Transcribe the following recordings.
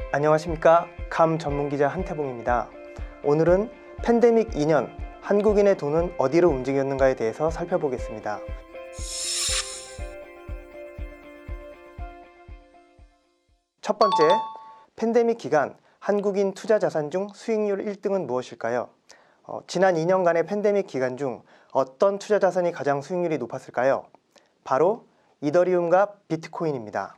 안녕하십니까. 감 전문기자 한태봉입니다. 오늘은 팬데믹 2년 한국인의 돈은 어디로 움직였는가에 대해서 살펴보겠습니다. 첫 번째, 팬데믹 기간 한국인 투자 자산 중 수익률 1등은 무엇일까요? 지난 2년간의 팬데믹 기간 중 어떤 투자 자산이 가장 수익률이 높았을까요? 바로 이더리움과 비트코인입니다.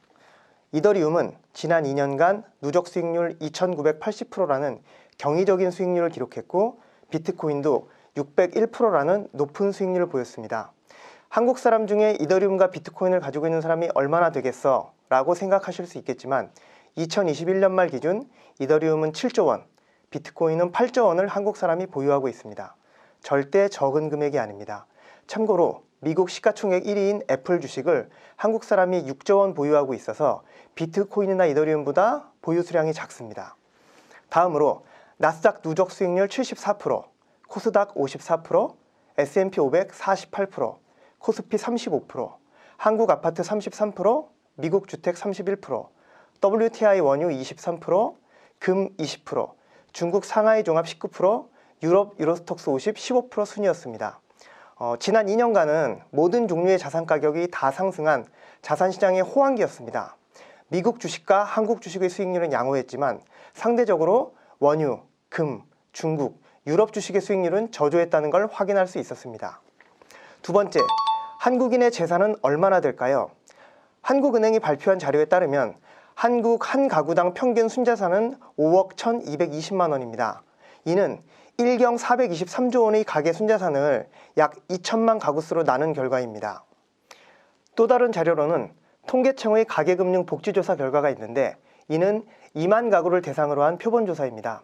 이더리움은 지난 2년간 누적 수익률 2,980%라는 경이적인 수익률을 기록했고, 비트코인도 601%라는 높은 수익률을 보였습니다. 한국 사람 중에 이더리움과 비트코인을 가지고 있는 사람이 얼마나 되겠어? 라고 생각하실 수 있겠지만 2021년 말 기준 이더리움은 7조 원, 비트코인은 8조 원을 한국 사람이 보유하고 있습니다. 절대 적은 금액이 아닙니다. 참고로 미국 시가총액 1위인 애플 주식을 한국 사람이 6조 원 보유하고 있어서 비트코인이나 이더리움보다 보유 수량이 작습니다. 다음으로 나스닥 누적 수익률 74%, 코스닥 54%, S&P 500 48%, 코스피 35%, 한국 아파트 33%, 미국 주택 31%, WTI 원유 23%, 금 20%, 중국 상하이 종합 19%, 유럽 유로스톡스 50 15% 순이었습니다. 지난 2년간은 모든 종류의 자산 가격이 다 상승한 자산시장의 호황기였습니다. 미국 주식과 한국 주식의 수익률은 양호했지만 상대적으로 원유, 금, 중국, 유럽 주식의 수익률은 저조했다는 걸 확인할 수 있었습니다. 두 번째, 한국인의 재산은 얼마나 될까요? 한국은행이 발표한 자료에 따르면 한국 한 가구당 평균 순자산은 5억 1,220만 원입니다. 이는 1경 423조 원의 가계 순자산을 약 2천만 가구수로 나눈 결과입니다. 또 다른 자료로는 통계청의 가계금융복지조사 결과가 있는데, 이는 2만 가구를 대상으로 한 표본조사입니다.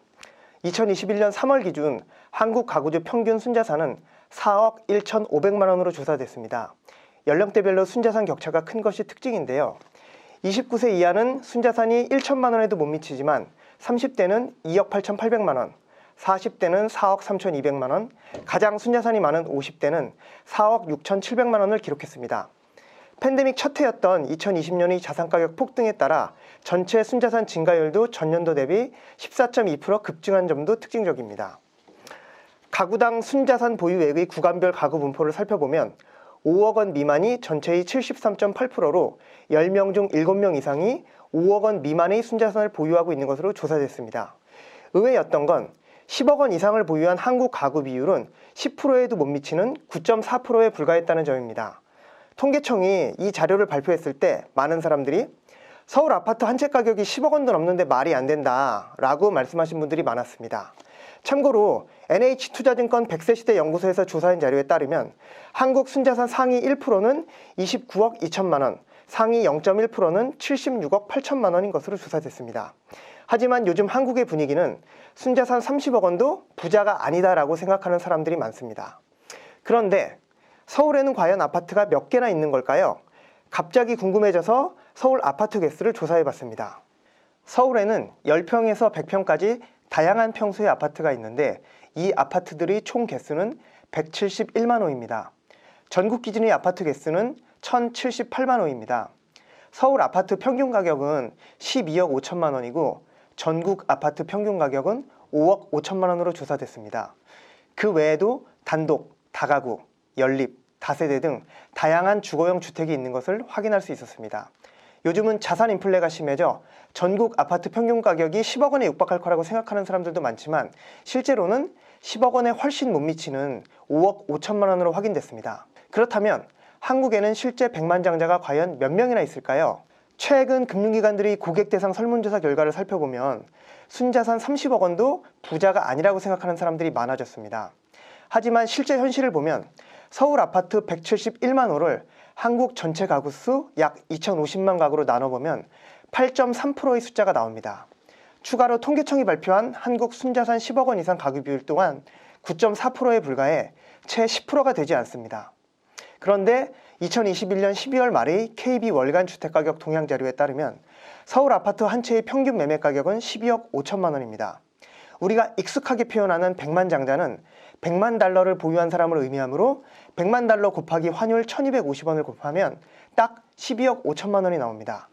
2021년 3월 기준 한국 가구주 평균 순자산은 4억 1,500만 원으로 조사됐습니다. 연령대별로 순자산 격차가 큰 것이 특징인데요. 29세 이하는 순자산이 1천만 원에도 못 미치지만 30대는 2억 8,800만 원, 40대는 4억 3,200만 원, 가장 순자산이 많은 50대는 4억 6,700만 원을 기록했습니다. 팬데믹 첫 해였던 2020년의 자산가격 폭등에 따라 전체 순자산 증가율도 전년도 대비 14.2% 급증한 점도 특징적입니다. 가구당 순자산 보유액의 구간별 가구 분포를 살펴보면 5억 원 미만이 전체의 73.8%로 10명 중 7명 이상이 5억 원 미만의 순자산을 보유하고 있는 것으로 조사됐습니다. 의외였던 건 10억 원 이상을 보유한 한국 가구 비율은 10%에도 못 미치는 9.4%에 불과했다는 점입니다. 통계청이 이 자료를 발표했을 때 많은 사람들이 서울 아파트 한 채 가격이 10억 원도 넘는데 말이 안 된다 라고 말씀하신 분들이 많았습니다. 참고로 NH투자증권 100세 시대 연구소에서 조사한 자료에 따르면 한국 순자산 상위 1%는 29억 2천만 원, 상위 0.1%는 76억 8천만 원인 것으로 조사됐습니다. 하지만 요즘 한국의 분위기는 순자산 30억 원도 부자가 아니다라고 생각하는 사람들이 많습니다. 그런데 서울에는 과연 아파트가 몇 개나 있는 걸까요? 갑자기 궁금해져서 서울 아파트 개수를 조사해봤습니다. 서울에는 10평에서 100평까지 다양한 평수의 아파트가 있는데, 이 아파트들의 총 개수는 171만 호입니다. 전국 기준의 아파트 개수는 1,078만 호입니다. 서울 아파트 평균 가격은 12억 5천만 원이고 전국 아파트 평균 가격은 5억 5천만 원으로 조사됐습니다. 그 외에도 단독, 다가구, 연립, 다세대 등 다양한 주거용 주택이 있는 것을 확인할 수 있었습니다. 요즘은 자산 인플레가 심해져 전국 아파트 평균 가격이 10억 원에 육박할 거라고 생각하는 사람들도 많지만 실제로는 10억 원에 훨씬 못 미치는 5억 5천만 원으로 확인됐습니다. 그렇다면 한국에는 실제 백만장자가 과연 몇 명이나 있을까요? 최근 금융기관들이 고객 대상 설문조사 결과를 살펴보면 순자산 30억 원도 부자가 아니라고 생각하는 사람들이 많아졌습니다. 하지만 실제 현실을 보면 서울 아파트 171만 호를 한국 전체 가구 수 약 2,050만 가구로 나눠보면 8.3%의 숫자가 나옵니다. 추가로 통계청이 발표한 한국 순자산 10억 원 이상 가구 비율 또한 9.4%에 불과해 채 10%가 되지 않습니다. 그런데 2021년 12월 말의 KB 월간 주택가격 동향 자료에 따르면 서울 아파트 한 채의 평균 매매 가격은 12억 5천만 원입니다. 우리가 익숙하게 표현하는 백만장자는 100만 달러를 보유한 사람을 의미하므로 100만 달러 곱하기 환율 1250원을 곱하면 딱 12억 5천만 원이 나옵니다.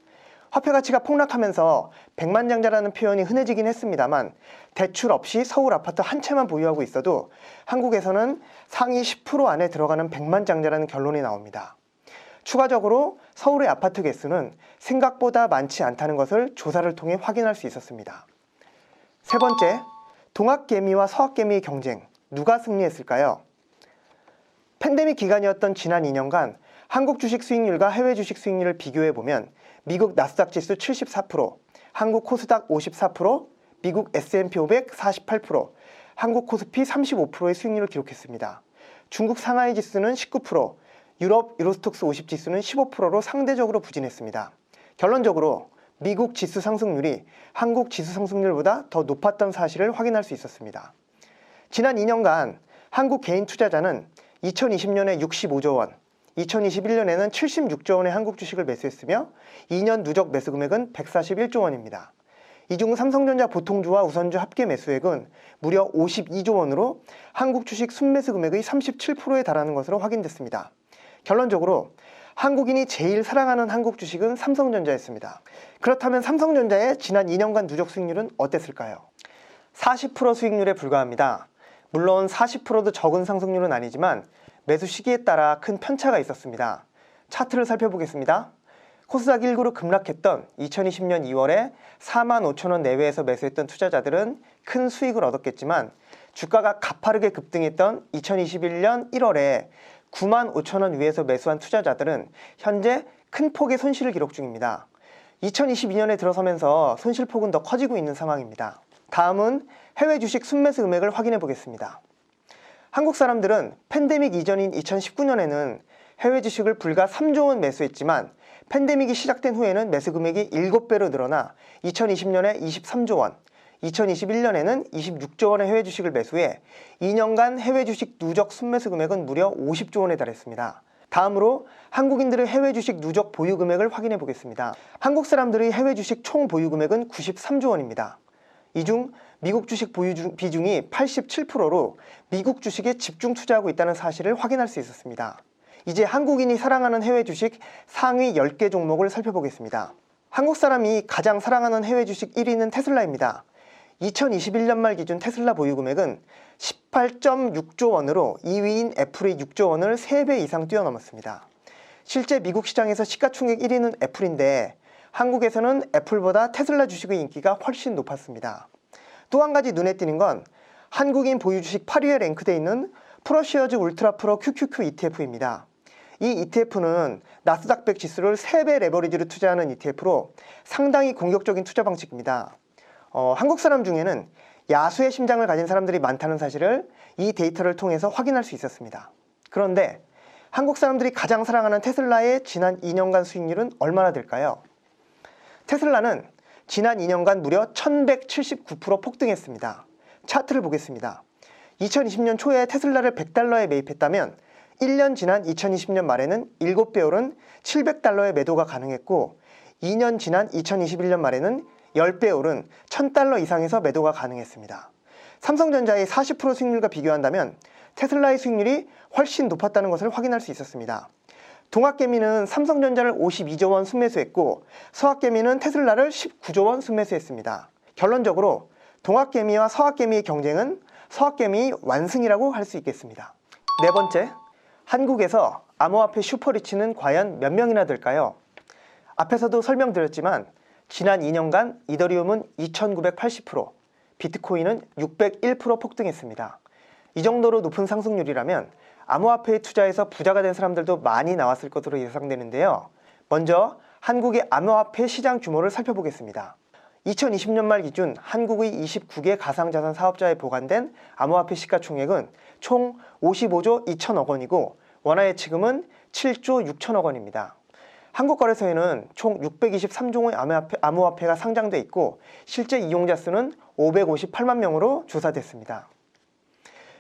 화폐 가치가 폭락하면서 백만장자라는 표현이 흔해지긴 했습니다만 대출 없이 서울 아파트 한 채만 보유하고 있어도 한국에서는 상위 10% 안에 들어가는 백만장자라는 결론이 나옵니다. 추가적으로 서울의 아파트 개수는 생각보다 많지 않다는 것을 조사를 통해 확인할 수 있었습니다. 세 번째, 동학개미와 서학개미의 경쟁, 누가 승리했을까요? 팬데믹 기간이었던 지난 2년간 한국 주식 수익률과 해외 주식 수익률을 비교해보면 미국 나스닥 지수 74%, 한국 코스닥 54%, 미국 S&P 500 48%, 한국 코스피 35%의 수익률을 기록했습니다. 중국 상하이 지수는 19%, 유럽 유로스톡스 50 지수는 15%로 상대적으로 부진했습니다. 결론적으로 미국 지수 상승률이 한국 지수 상승률보다 더 높았던 사실을 확인할 수 있었습니다. 지난 2년간 한국 개인 투자자는 2020년에 65조 원, 2021년에는 76조 원의 한국 주식을 매수했으며 2년 누적 매수 금액은 141조 원입니다. 이 중 삼성전자 보통주와 우선주 합계 매수액은 무려 52조 원으로 한국 주식 순매수 금액의 37%에 달하는 것으로 확인됐습니다. 결론적으로 한국인이 제일 사랑하는 한국 주식은 삼성전자였습니다. 그렇다면 삼성전자의 지난 2년간 누적 수익률은 어땠을까요? 40% 수익률에 불과합니다. 물론 40%도 적은 상승률은 아니지만 매수 시기에 따라 큰 편차가 있었습니다. 차트를 살펴보겠습니다. 코스닥 1그룹 급락했던 2020년 2월에 45,000원 내외에서 매수했던 투자자들은 큰 수익을 얻었겠지만 주가가 가파르게 급등했던 2021년 1월에 95,000원 위에서 매수한 투자자들은 현재 큰 폭의 손실을 기록 중입니다. 2022년에 들어서면서 손실폭은 더 커지고 있는 상황입니다. 다음은 해외 주식 순매수 금액을 확인해 보겠습니다. 한국 사람들은 팬데믹 이전인 2019년에는 해외 주식을 불과 3조 원 매수했지만 팬데믹이 시작된 후에는 매수 금액이 7배로 늘어나 2020년에 23조 원, 2021년에는 26조 원의 해외 주식을 매수해 2년간 해외 주식 누적 순매수 금액은 무려 50조 원에 달했습니다. 다음으로 한국인들의 해외 주식 누적 보유 금액을 확인해 보겠습니다. 한국 사람들의 해외 주식 총 보유 금액은 93조 원입니다. 이 중 미국 주식 보유 비중이 87%로 미국 주식에 집중 투자하고 있다는 사실을 확인할 수 있었습니다. 이제 한국인이 사랑하는 해외 주식 상위 10개 종목을 살펴보겠습니다. 한국 사람이 가장 사랑하는 해외 주식 1위는 테슬라입니다. 2021년 말 기준 테슬라 보유 금액은 18.6조 원으로 2위인 애플의 6조 원을 3배 이상 뛰어넘었습니다. 실제 미국 시장에서 시가총액 1위는 애플인데 한국에서는 애플보다 테슬라 주식의 인기가 훨씬 높았습니다. 또 한 가지 눈에 띄는 건 한국인 보유 주식 8위에 랭크되어 있는 프로시어즈 울트라 프로 QQQ ETF입니다. 이 ETF는 나스닥 100 지수를 3배 레버리지로 투자하는 ETF로 상당히 공격적인 투자 방식입니다. 한국 사람 중에는 야수의 심장을 가진 사람들이 많다는 사실을 이 데이터를 통해서 확인할 수 있었습니다. 그런데 한국 사람들이 가장 사랑하는 테슬라의 지난 2년간 수익률은 얼마나 될까요? 테슬라는 지난 2년간 무려 1179% 폭등했습니다. 차트를 보겠습니다. 2020년 초에 테슬라를 $100에 매입했다면 1년 지난 2020년 말에는 7배 오른 $700에 매도가 가능했고 2년 지난 2021년 말에는 10배 오른 $1000 이상에서 매도가 가능했습니다. 삼성전자의 40% 수익률과 비교한다면 테슬라의 수익률이 훨씬 높았다는 것을 확인할 수 있었습니다. 동학개미는 삼성전자를 52조 원 순매수했고 서학개미는 테슬라를 19조 원 순매수했습니다. 결론적으로 동학개미와 서학개미의 경쟁은 서학개미 완승이라고 할 수 있겠습니다. 네 번째, 한국에서 암호화폐 슈퍼리치는 과연 몇 명이나 될까요? 앞에서도 설명드렸지만 지난 2년간 이더리움은 2980%, 비트코인은 601% 폭등했습니다. 이 정도로 높은 상승률이라면 암호화폐에 투자해서 부자가 된 사람들도 많이 나왔을 것으로 예상되는데요. 먼저 한국의 암호화폐 시장 규모를 살펴보겠습니다. 2020년 말 기준 한국의 29개 가상자산 사업자에 보관된 암호화폐 시가총액은 총 55조 2천억 원이고 원화 예치금은 7조 6천억 원입니다. 한국거래소에는 총 623종의 암호화폐가 상장돼 있고 실제 이용자 수는 558만 명으로 조사됐습니다.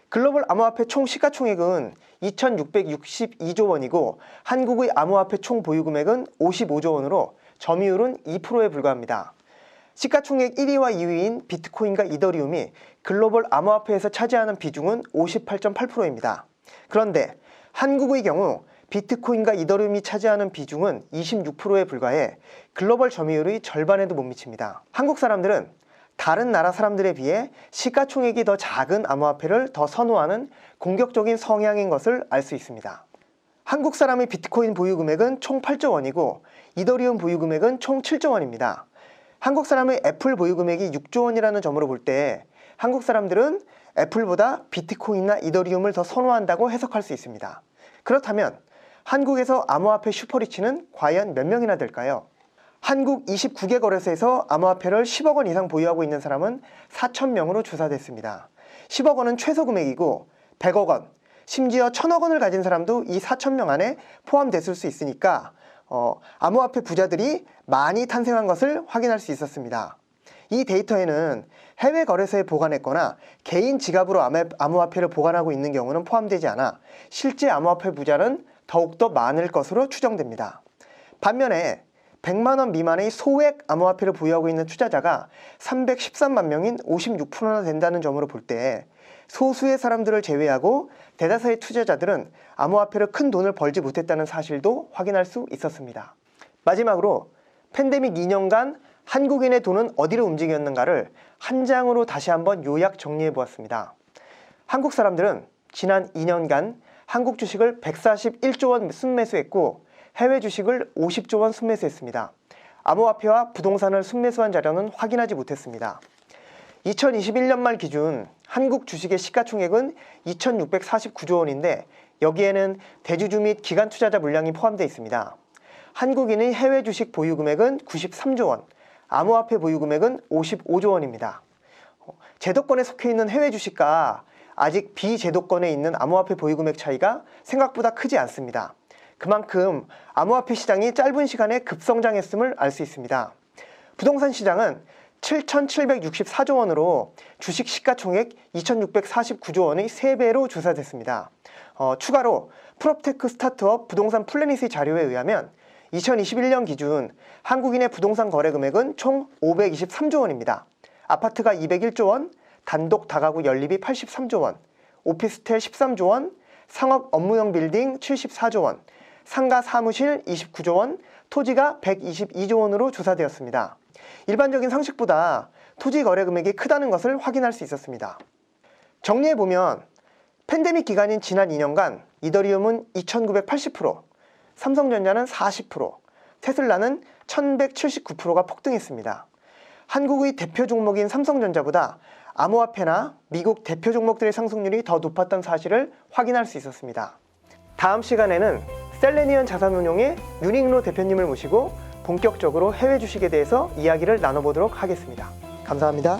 글로벌 암호화폐 총 시가총액은 2,662조 원이고 한국의 암호화폐 총 보유 금액은 55조 원으로 점유율은 2%에 불과합니다. 시가총액 1위와 2위인 비트코인과 이더리움이 글로벌 암호화폐에서 차지하는 비중은 58.8%입니다. 그런데 한국의 경우 비트코인과 이더리움이 차지하는 비중은 26%에 불과해 글로벌 점유율의 절반에도 못 미칩니다. 한국 사람들은 다른 나라 사람들에 비해 시가총액이 더 작은 암호화폐를 더 선호하는 공격적인 성향인 것을 알 수 있습니다. 한국 사람의 비트코인 보유 금액은 총 8조 원이고 이더리움 보유 금액은 총 7조 원입니다. 한국 사람의 애플 보유 금액이 6조 원이라는 점으로 볼 때 한국 사람들은 애플보다 비트코인이나 이더리움을 더 선호한다고 해석할 수 있습니다. 그렇다면 한국에서 암호화폐 슈퍼리치는 과연 몇 명이나 될까요? 한국 29개 거래소에서 암호화폐를 10억 원 이상 보유하고 있는 사람은 4,000명으로 조사됐습니다. 10억 원은 최소 금액이고 100억 원, 심지어 1,000억 원을 가진 사람도 이 4,000명 안에 포함됐을 수 있으니까 암호화폐 부자들이 많이 탄생한 것을 확인할 수 있었습니다. 이 데이터에는 해외 거래소에 보관했거나 개인 지갑으로 암호화폐를 보관하고 있는 경우는 포함되지 않아 실제 암호화폐 부자는 더욱더 많을 것으로 추정됩니다. 반면에 100만 원 미만의 소액 암호화폐를 보유하고 있는 투자자가 313만 명인 56%나 된다는 점으로 볼 때 소수의 사람들을 제외하고 대다수의 투자자들은 암호화폐로 큰 돈을 벌지 못했다는 사실도 확인할 수 있었습니다. 마지막으로 팬데믹 2년간 한국인의 돈은 어디로 움직였는가를 한 장으로 다시 한번 요약 정리해 보았습니다. 한국 사람들은 지난 2년간 한국 주식을 141조 원 순매수했고 해외 주식을 50조 원 순매수했습니다. 암호화폐와 부동산을 순매수한 자료는 확인하지 못했습니다. 2021년 말 기준 한국 주식의 시가총액은 2,649조 원인데 여기에는 대주주 및 기관 투자자 물량이 포함되어 있습니다. 한국인의 해외 주식 보유 금액은 93조 원, 암호화폐 보유 금액은 55조 원입니다. 제도권에 속해 있는 해외 주식과 아직 비제도권에 있는 암호화폐 보유 금액 차이가 생각보다 크지 않습니다. 그만큼 암호화폐 시장이 짧은 시간에 급성장했음을 알 수 있습니다. 부동산 시장은 7,764조 원으로 주식 시가총액 2,649조 원의 3배로 조사됐습니다. 추가로 프롭테크 스타트업 부동산 플래닛의 자료에 의하면 2021년 기준 한국인의 부동산 거래 금액은 총 523조 원입니다. 아파트가 201조 원, 단독 다가구 연립이 83조 원, 오피스텔 13조 원, 상업 업무용 빌딩 74조 원, 상가 사무실 29조 원, 토지가 122조 원으로 조사되었습니다. 일반적인 상식보다 토지 거래 금액이 크다는 것을 확인할 수 있었습니다. 정리해보면 팬데믹 기간인 지난 2년간 이더리움은 2,980%, 삼성전자는 40%, 테슬라는 1,179%가 폭등했습니다. 한국의 대표 종목인 삼성전자보다 암호화폐나 미국 대표 종목들의 상승률이 더 높았던 사실을 확인할 수 있었습니다. 다음 시간에는 셀레니언 자산운용의 윤익로 대표님을 모시고 본격적으로 해외 주식에 대해서 이야기를 나눠보도록 하겠습니다. 감사합니다.